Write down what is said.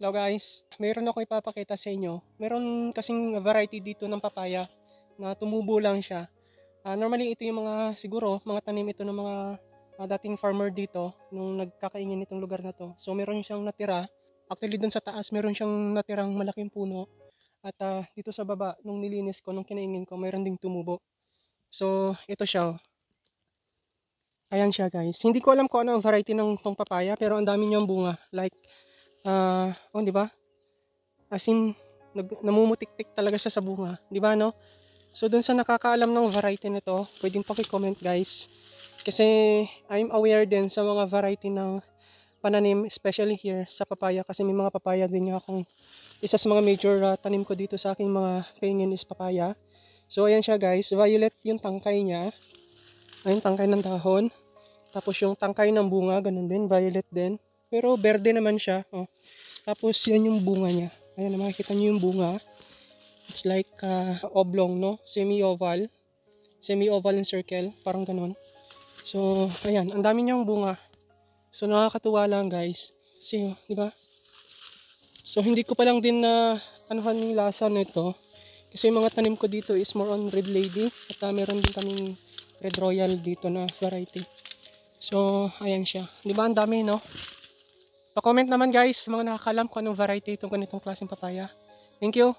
Hello guys, mayroon ako ipapakita sa inyo. Meron kasing variety dito ng papaya na tumubo lang siya. Normally ito yung mga siguro mga tanim ito ng mga dating farmer dito nung nagkakaingin itong lugar na to. So meron siyang natira. Actually dun sa taas meron siyang natirang malaking puno. At dito sa baba nung nilinis ko, nung kinaingin ko, meron ding tumubo. So ito siya. Ayan siya guys. Hindi ko alam kung ano ang variety ng tong papaya pero ang dami niyang bunga. Like, oh di ba? As in, namumutik-tik talaga siya sa bunga. Di ba no? So dun sa nakakaalam ng variety nito, pwedeng paki-comment guys. Kasi I'm aware din sa mga variety ng pananim, especially here sa papaya. Kasi may mga papaya din nga akong, isa sa mga major tanim ko dito sa aking mga paingin is papaya. So ayan siya guys, violet yung tangkay niya. Ayun, tangkay ng dahon. Tapos yung tangkay ng bunga, ganun din, violet din. Pero berde naman siya. Oh. Tapos yan yung bunga niya. Ayan, makikita niyo yung bunga. It's like oblong, no? Semi-oval. Semi-oval and circle. Parang ganun. So, ayan. Ang dami niyang bunga. So, nakakatuwa lang, guys. Kasi, di ba? So, hindi ko pa lang din na anuhan yung lasa nito. Kasi yung mga tanim ko dito is more on red lady. At meron din kaming red royal dito na variety. So, ayan siya. Di ba? Ang dami, no? Pa-comment naman guys, mga nakakalam kung anong variety itong ganitong klaseng papaya. Thank you!